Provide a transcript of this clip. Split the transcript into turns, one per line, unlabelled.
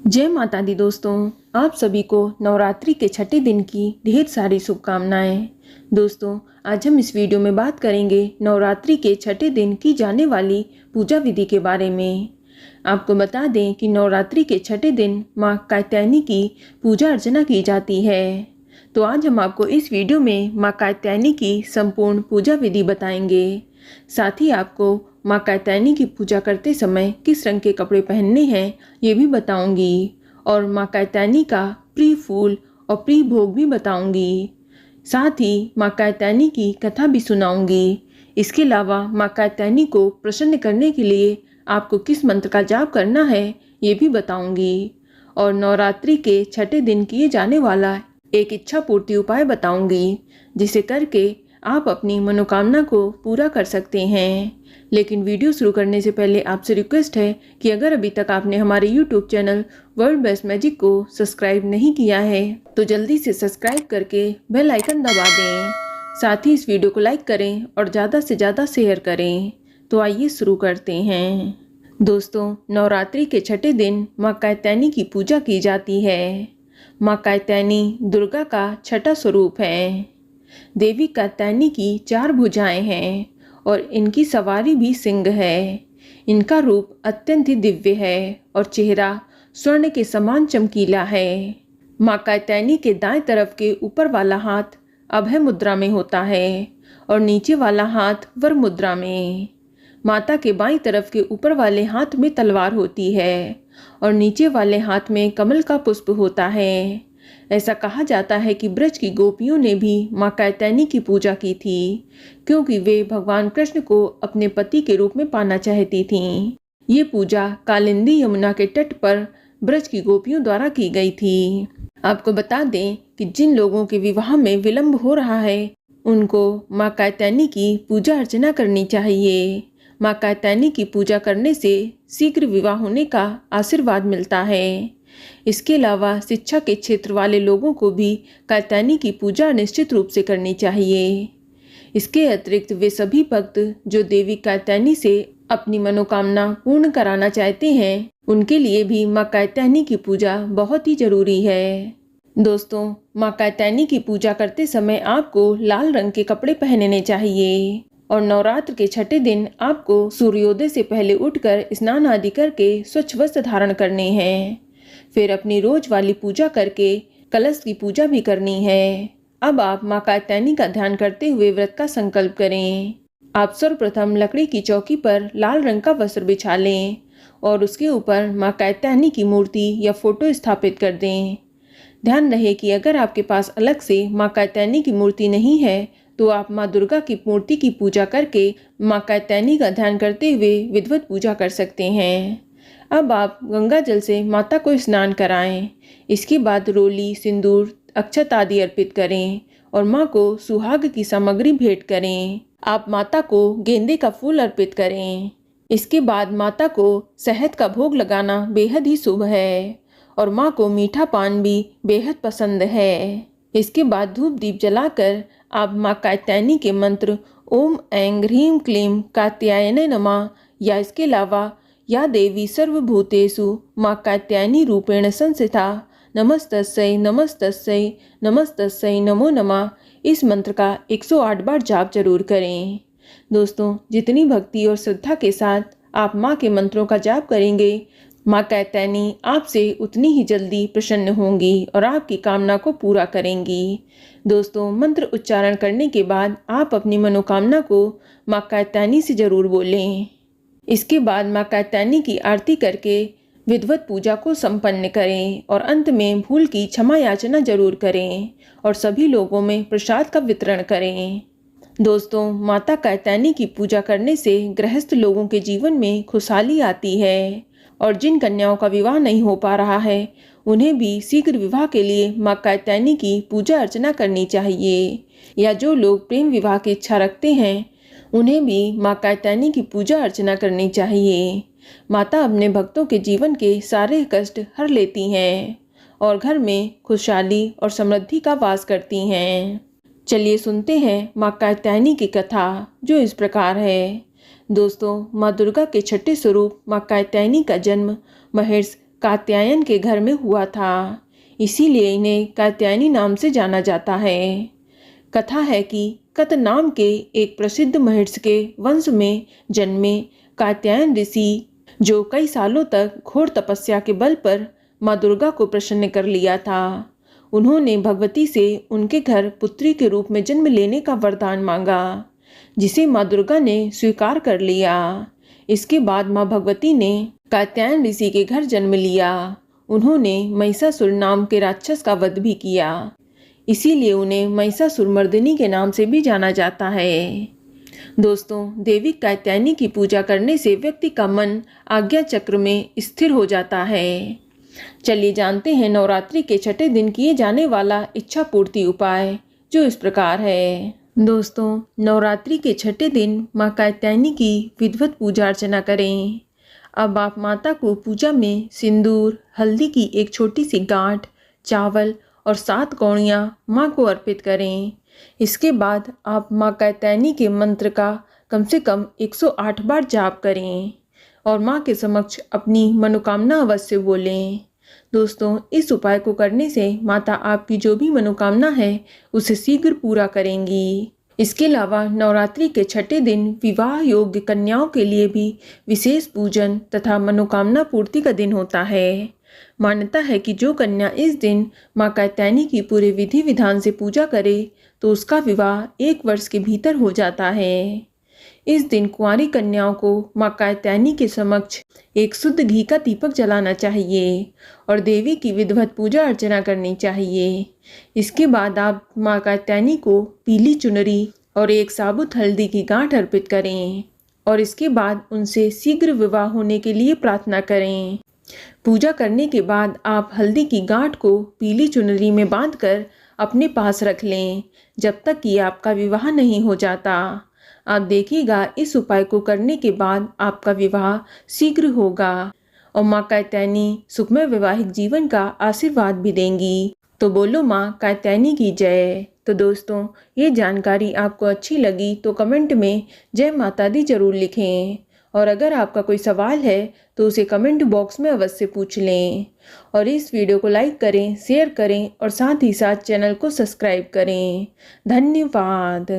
जय माता दी दोस्तों, आप सभी को नवरात्रि के छठे दिन की ढेर सारी शुभकामनाएं। दोस्तों, आज हम इस वीडियो में बात करेंगे नवरात्रि के छठे दिन की जाने वाली पूजा विधि के बारे में। आपको बता दें कि नवरात्रि के छठे दिन माँ कात्यायनी की पूजा अर्चना की जाती है। तो आज हम आपको इस वीडियो में माँ कात्यायनी की संपूर्ण पूजा विधि बताएंगे। साथ ही आपको माँ कात्यायनी की पूजा करते समय किस रंग के कपड़े पहनने हैं ये भी बताऊंगी, और माँ कात्यायनी का प्रिय फूल और प्रिय भोग भी बताऊंगी। साथ ही माँ कात्यायनी की कथा भी सुनाऊंगी। इसके अलावा माँ कात्यायनी को प्रसन्न करने के लिए आपको किस मंत्र का जाप करना है ये भी बताऊंगी, और नवरात्रि के छठे दिन किए जाने वाला एक इच्छा पूर्ति उपाय बताऊंगी, जिसे करके आप अपनी मनोकामना को पूरा कर सकते हैं। लेकिन वीडियो शुरू करने से पहले आपसे रिक्वेस्ट है कि अगर अभी तक आपने हमारे YouTube channel world best magic को सब्सक्राइब नहीं किया है तो जल्दी से सब्सक्राइब करके बेल आइकन दबा दें। साथ ही इस वीडियो को लाइक करें और ज़्यादा से ज़्यादा शेयर करें। तो आइए शुरू करते हैं। दोस्तों, नवरात्रि के छठे दिन माँ कात्यायनी की पूजा की जाती है। माँ कात्यायनी दुर्गा का छठा स्वरूप है। देवी कात्यायनी की 4 भुजाएं हैं और इनकी सवारी भी सिंह है। इनका रूप अत्यंत ही दिव्य है और चेहरा स्वर्ण के समान चमकीला है। माँ कात्यायनी के दाएं तरफ के ऊपर वाला हाथ अभय मुद्रा में होता है और नीचे वाला हाथ वर मुद्रा में। माता के बाईं तरफ के ऊपर वाले हाथ में तलवार होती है और नीचे वाले हाथ में कमल का पुष्प होता है। ऐसा कहा जाता है कि ब्रज की गोपियों ने भी माँ कात्यायनी की पूजा की थी, क्योंकि वे भगवान कृष्ण को अपने पति के रूप में पाना चाहती थीं। ये पूजा कालिंदी यमुना के तट पर ब्रज की गोपियों द्वारा की गई थी। आपको बता दें कि जिन लोगों के विवाह में विलंब हो रहा है उनको माँ कात्यायनी की पूजा अर्चना करनी चाहिए। माँ कात्यायनी की पूजा करने से शीघ्र विवाह होने का आशीर्वाद मिलता है। इसके अलावा शिक्षा के क्षेत्र वाले लोगों को भी कात्यायनी की पूजा निश्चित रूप से करनी चाहिए। इसके अतिरिक्त वे सभी भक्त जो देवी कात्यायनी से अपनी मनोकामना पूर्ण कराना चाहते हैं उनके लिए भी माँ कात्यायनी की पूजा बहुत ही जरूरी है। दोस्तों, माँ कात्यायनी की पूजा करते समय आपको लाल रंग के कपड़े पहनने चाहिए और नवरात्र के छठे दिन आपको सूर्योदय से पहले उठकर स्नान आदि करके स्वच्छ वस्त्र धारण करने हैं। फिर अपनी रोज वाली पूजा करके कलश की पूजा भी करनी है। अब आप माँ कात्यायनी का ध्यान करते हुए व्रत का संकल्प करें। आप सर्वप्रथम लकड़ी की चौकी पर लाल रंग का वस्त्र बिछा लें और उसके ऊपर माँ कात्यायनी की मूर्ति या फोटो स्थापित कर दें। ध्यान रहे कि अगर आपके पास अलग से माँ कात्यायनी की मूर्ति नहीं है तो आप माँ दुर्गा की मूर्ति की पूजा करके माँ कात्यायनी का ध्यान करते हुए विधिवत पूजा कर सकते हैं। अब आप गंगा जल से माता को स्नान कराएं। इसके बाद रोली, सिंदूर, अक्षत आदि अर्पित करें और माँ को सुहाग की सामग्री भेंट करें। आप माता को गेंदे का फूल अर्पित करें। इसके बाद माता को शहद का भोग लगाना बेहद ही शुभ है और माँ को मीठा पान भी बेहद पसंद है। इसके बाद धूप दीप जलाकर आप माँ कात्यायनी के मंत्र ओम ऐं ह्रीं क्लीं कात्यायने नमः या इसके अलावा या देवी सर्वभूतेषु माँ कात्यायनी रूपेण संस्थिता नमस्तस्यै नमस्तस्यै नमस्तस्यै नमो नमः इस मंत्र का 108 बार जाप जरूर करें। दोस्तों, जितनी भक्ति और श्रद्धा के साथ आप माँ के मंत्रों का जाप करेंगे माँ कात्यायनी आपसे उतनी ही जल्दी प्रसन्न होंगी और आपकी कामना को पूरा करेंगी। दोस्तों, मंत्र उच्चारण करने के बाद आप अपनी मनोकामना को माँ कात्यायनी से जरूर बोलें। इसके बाद माँ कात्यायनी की आरती करके विधिवत पूजा को संपन्न करें और अंत में भूल की क्षमा याचना जरूर करें और सभी लोगों में प्रसाद का वितरण करें। दोस्तों, माता कात्यायनी की पूजा करने से गृहस्थ लोगों के जीवन में खुशहाली आती है और जिन कन्याओं का विवाह नहीं हो पा रहा है उन्हें भी शीघ्र विवाह के लिए माँ कात्यायनी की पूजा अर्चना करनी चाहिए, या जो लोग प्रेम विवाह की इच्छा रखते हैं उन्हें भी माँ कात्यायनी की पूजा अर्चना करनी चाहिए। माता अपने भक्तों के जीवन के सारे कष्ट हर लेती हैं और घर में खुशहाली और समृद्धि का वास करती हैं। चलिए सुनते हैं माँ कात्यायनी की कथा, जो इस प्रकार है। दोस्तों, माँ दुर्गा के छठे स्वरूप माँ कात्यायनी का जन्म महर्षि कात्यायन के घर में हुआ था, इसीलिए इन्हें कात्यायनी नाम से जाना जाता है। कथा है कि कत नाम के एक प्रसिद्ध महर्षि के वंश में जन्मे कात्यायन ऋषि, जो कई सालों तक घोर तपस्या के बल पर माँ दुर्गा को प्रसन्न कर लिया था, उन्होंने भगवती से उनके घर पुत्री के रूप में जन्म लेने का वरदान मांगा, जिसे माँ दुर्गा ने स्वीकार कर लिया। इसके बाद माँ भगवती ने कात्यायन ऋषि के घर जन्म लिया। उन्होंने महिषासुर नाम के राक्षस का वध भी किया, इसीलिए उन्हें महिषासुरमर्दिनी के नाम से भी जाना जाता है। दोस्तों, देवी कात्यायनी की पूजा करने से व्यक्ति का मन आज्ञा चक्र में स्थिर हो जाता है। चलिए जानते हैं नवरात्रि के छठे दिन किए जाने वाला इच्छा पूर्ति उपाय, जो इस प्रकार है। दोस्तों, नवरात्रि के छठे दिन माँ कात्यायनी की विधिवत पूजा अर्चना करें। अब आप माता को पूजा में सिंदूर, हल्दी की एक छोटी सी गांठ, चावल और 7 कौड़ियाँ माँ को अर्पित करें। इसके बाद आप माँ कात्यायनी के मंत्र का कम से कम 108 बार जाप करें और माँ के समक्ष अपनी मनोकामना अवश्य बोलें। दोस्तों, इस उपाय को करने से माता आपकी जो भी मनोकामना है उसे शीघ्र पूरा करेंगी। इसके अलावा नवरात्रि के छठे दिन विवाह योग्य कन्याओं के लिए भी विशेष पूजन तथा मनोकामना पूर्ति का दिन होता है। मान्यता है कि जो कन्या इस दिन माँ कात्यायनी की पूरे विधि विधान से पूजा करे तो उसका विवाह 1 वर्ष के भीतर हो जाता है। इस दिन कुंवारी कन्याओं को माँ कात्यायनी के समक्ष एक शुद्ध घी का दीपक जलाना चाहिए और देवी की विधिवत पूजा अर्चना करनी चाहिए। इसके बाद आप माँ कात्यायनी को पीली चुनरी और एक साबुत हल्दी की गांठ अर्पित करें और इसके बाद उनसे शीघ्र विवाह होने के लिए प्रार्थना करें। पूजा करने के बाद आप हल्दी की गांठ को पीली चुनरी में बांधकर अपने पास रख लें जब तक कि आपका विवाह नहीं हो जाता। आप देखिएगा, इस उपाय को करने के बाद आपका विवाह शीघ्र होगा और माँ कात्यायनी सुखमय वैवाहिक जीवन का आशीर्वाद भी देंगी। तो बोलो माँ कात्यायनी की जय। तो दोस्तों, ये जानकारी आपको अच्छी लगी तो कमेंट में जय माता दी जरूर लिखें और अगर आपका कोई सवाल है तो उसे कमेंट बॉक्स में अवश्य पूछ लें और इस वीडियो को लाइक करें, शेयर करें और साथ ही साथ चैनल को सब्सक्राइब करें। धन्यवाद।